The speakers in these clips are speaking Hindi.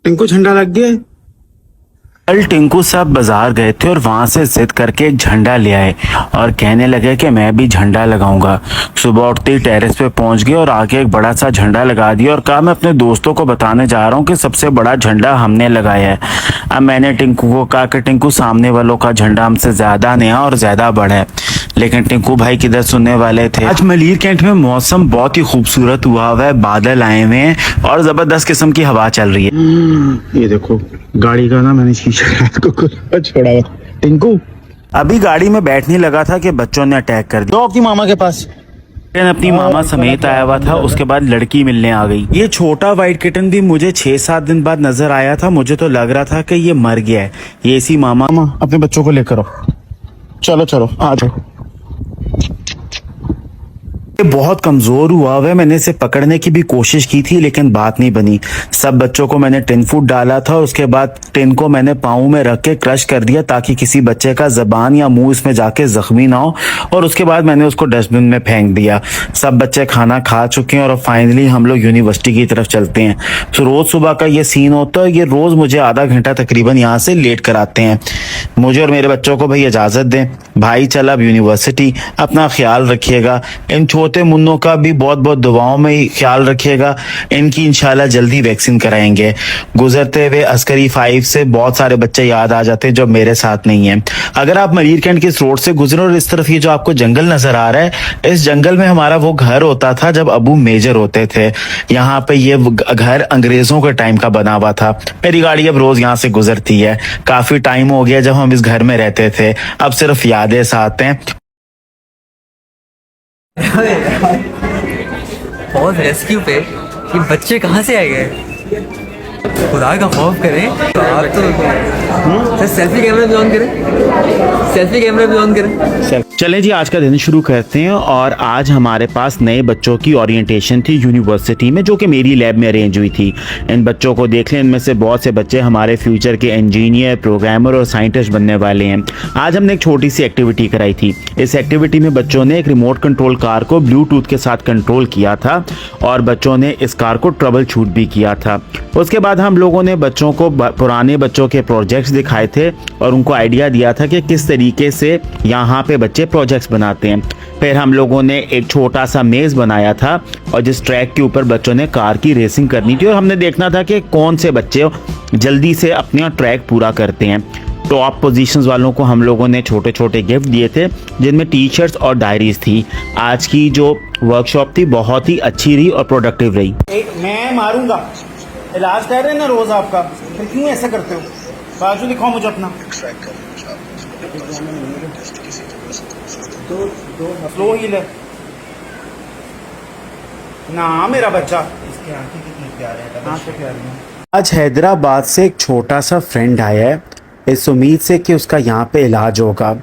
टिंकू झंडा लग गया। कल टिंकू साहब बाजार गए थे और वहां से जिद करके एक झंडा ले आए और कहने लगे कि मैं भी झंडा लगाऊंगा। सुबह उठते ही टेरेस पे पहुंच गए और आगे एक बड़ा सा झंडा लगा दिया और कहा मैं अपने दोस्तों को बताने जा रहा हूं कि सबसे बड़ा झंडा हमने लगाया है। अब मैंने टिंकू को कहा कि टिंकू सामने वालों का झंडा हमसे ज्यादा नया और ज्यादा बड़ा है, लेकिन टिंकू भाई किधर सुनने वाले थे। आज मलीर कैंट में मौसम बहुत ही खूबसूरत हुआ हुआ है, बादल आए हुए हैं और जबरदस्त किस्म की हवा चल रही है। ये देखो गाड़ी का ना मैंने शीशा को छोड़ा हुआ। टिंकू अभी गाड़ी में बैठने लगा था कि बच्चों ने अटैक कर दिया। तो आपकी मामा के पास अपनी मामा समेत आया हुआ था। उसके बाद लड़की मिलने आ गई। ये छोटा व्हाइट किटन भी मुझे 6-7 दिन बाद नजर आया था। मुझे तो लग रहा था कि ये मर गया है। ये इसी मामा अपने बच्चों को लेकर आओ। चलो चलो आ जाओ। ये बहुत कमजोर हुआ है। मैंने इसे पकड़ने की भी कोशिश की थी लेकिन बात नहीं बनी। सब बच्चों को मैंने टिन फूड डाला था और उसके बाद टिन को मैंने पाँव में रख के क्रश कर दिया ताकि किसी बच्चे का जबान या मुंह इसमें जाके जख्मी ना हो, और उसके बाद मैंने उसको डस्टबिन में फेंक दिया। सब बच्चे खाना खा चुके हैं और फाइनली हम लोग यूनिवर्सिटी की तरफ चलते हैं। तो रोज सुबह का ये सीन होता है। ये रोज मुझे आधा घंटा तकरीबन यहाँ से लेट कराते हैं। मुझे और मेरे बच्चों को भाई इजाजत दें। भाई चल अब यूनिवर्सिटी, अपना ख्याल रखिएगा। इन छोटे मुन्नों का भी बहुत बहुत दुआओं में ही ख्याल रखिएगा। इनकी इंशाल्लाह जल्दी वैक्सीन कराएंगे। गुजरते हुए अस्करी 5 से बहुत सारे बच्चे याद आ जाते हैं जो मेरे साथ नहीं है। अगर आप मलीर कैंट के इस रोड से गुजरो और इस तरफ ये जो आपको जंगल नजर आ रहा है, इस जंगल में हमारा वो घर होता था जब अबू मेजर होते थे। यहाँ पे ये घर अंग्रेजों के टाइम का बना हुआ था। मेरी गाड़ी अब रोज यहाँ से गुजरती है। काफी टाइम हो गया जब हम इस घर में रहते थे, अब सिर्फ यादें साथ हैं। बहुत रेस्क्यू पे ये बच्चे कहाँ से आए गए? खुदा का खौफ करें तो आप तो सेल्फी कैमरा भी ऑन करें, सेल्फी कैमरा भी ऑन करें। चलें जी, आज का दिन शुरू करते हैं। और आज हमारे पास नए बच्चों की ओरिएंटेशन थी यूनिवर्सिटी में, जो कि मेरी लैब में अरेंज हुई थी। इन बच्चों को देख लें, इनमें से बहुत से बच्चे हमारे फ्यूचर के इंजीनियर, प्रोग्रामर और साइंटिस्ट बनने वाले हैं। आज हमने एक छोटी सी एक्टिविटी कराई थी। इस एक्टिविटी में बच्चों ने एक रिमोट कंट्रोल कार को ब्लूटूथ के साथ कंट्रोल किया था और बच्चों ने इस कार को ट्रबल शूट भी किया था। उसके बाद हम लोगों ने बच्चों को पुराने बच्चों के प्रोजेक्ट्स दिखाए थे और उनको आइडिया दिया था कि किस तरीके से यहाँ पे बच्चे प्रोजेक्ट्स बनाते हैं। फिर हम लोगों ने एक छोटा सा मेज बनाया था और जिस ट्रैक के ऊपर बच्चों ने कार की रेसिंग करनी थी और हमने देखना था कि कौन से बच्चे जल्दी से अपना ट्रैक पूरा करते हैं। टॉप पोजीशंस वालों को हम लोगों ने छोटे छोटे गिफ्ट दिए थे जिनमें टी शर्ट्स और डायरीज थी। आज की जो वर्कशॉप थी बहुत ही अच्छी रही और प्रोडक्टिव रही। मैं मारूंगा, इलाज कर रहे हैं ना रोज आपका, फिर क्यों ऐसा करते हो? बाजू दिखाओ मुझे अपना। स्लो हीलर ना मेरा बच्चा। इसके आंखें कितनी प्यारे हैं, आंखें प्यारी हैं। आज हैदराबाद से एक छोटा सा फ्रेंड आया है इस उम्मीद से कि उसका यहाँ पे इलाज होगा।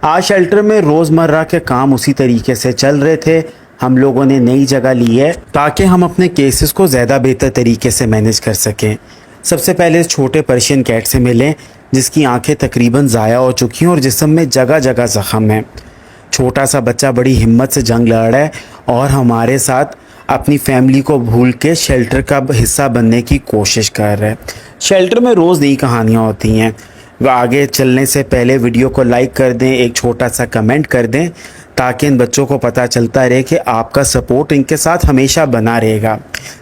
आज शेल्टर में रोज़मर्रा के काम उसी तरीके से चल रहे थे। हम लोगों ने नई जगह ली है ताकि हम अपने केसेस को ज़्यादा बेहतर तरीके से मैनेज कर सकें। सबसे पहले इस छोटे पर्शियन कैट से मिलें जिसकी आंखें तकरीबन ज़ाया हो चुकी हैं और जिस्म में जगह जगह ज़ख़म है। छोटा सा बच्चा बड़ी हिम्मत से जंग लड़ रहा है और हमारे साथ अपनी फैमिली को भूल के शेल्टर का हिस्सा बनने की कोशिश कर रहा है। शेल्टर में रोज़ नई कहानियाँ होती हैं। वह आगे चलने से पहले वीडियो को लाइक कर दें, एक छोटा सा कमेंट कर दें ताकि इन बच्चों को पता चलता रहे कि आपका सपोर्ट इनके साथ हमेशा बना रहेगा।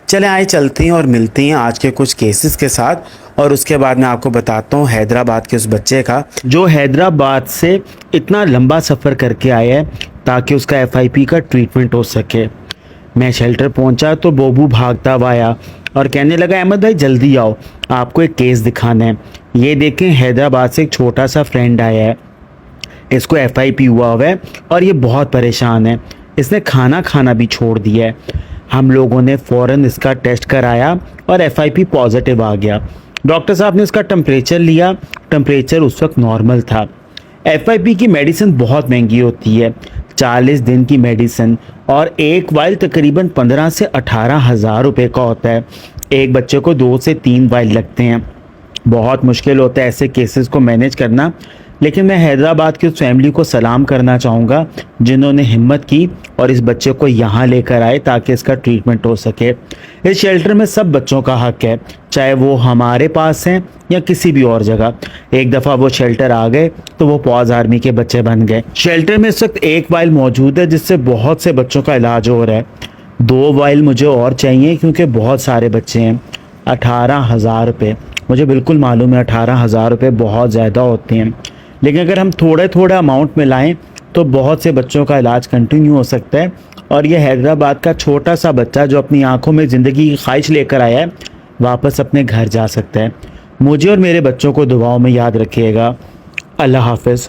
चलें आए चलते हैं और मिलते हैं आज के कुछ केसेस के साथ और उसके बाद मैं आपको बताता हूँ हैदराबाद के उस बच्चे का जो हैदराबाद से इतना लंबा सफ़र करके आया है ताकि उसका FIP का ट्रीटमेंट हो सके। मैं शेल्टर पहुंचा तो बोबू भागता हुआ आया और कहने लगा अहमद भाई जल्दी आओ, आपको एक केस दिखाना है। ये देखें हैदराबाद से एक छोटा सा फ्रेंड आया है, इसको FIP हुआ है और ये बहुत परेशान है। इसने खाना खाना भी छोड़ दिया है। हम लोगों ने फ़ौरन इसका टेस्ट कराया और FIP पॉजिटिव आ गया। डॉक्टर साहब ने उसका टेम्परेचर लिया, टेम्परेचर उस वक्त नॉर्मल था। FIP की मेडिसिन बहुत महंगी होती है, 40 दिन की मेडिसिन और एक वाइल तकरीबन 15 से 18 हज़ार रुपये का होता है। एक बच्चे को 2 से 3 वाइल लगते हैं। बहुत मुश्किल होता है ऐसे केसेस को मैनेज करना। लेकिन मैं हैदराबाद की उस फैमिली को सलाम करना चाहूँगा जिन्होंने हिम्मत की और इस बच्चे को यहाँ लेकर आए ताकि इसका ट्रीटमेंट हो सके। इस शेल्टर में सब बच्चों का हक है, चाहे वो हमारे पास हैं या किसी भी और जगह। एक दफ़ा वो शेल्टर आ गए तो वो पॉज आर्मी के बच्चे बन गए। शेल्टर में इस वक्त एक वाइल मौजूद है जिससे बहुत से बच्चों का इलाज हो रहा है। 2 वाइल मुझे और चाहिए क्योंकि बहुत सारे बच्चे हैं। 18,000 रुपये, मुझे बिल्कुल मालूम है 18,000 रुपये बहुत ज़्यादा होते हैं, लेकिन अगर हम थोड़े थोड़ा अमाउंट में लाएं तो बहुत से बच्चों का इलाज कंटिन्यू हो सकता है। और ये हैदराबाद का छोटा सा बच्चा जो अपनी आंखों में ज़िंदगी की ख्वाहिश लेकर आया है वापस अपने घर जा सकता है। मुझे और मेरे बच्चों को दुआओं में याद रखिएगा। अल्लाह हाफ़िज़।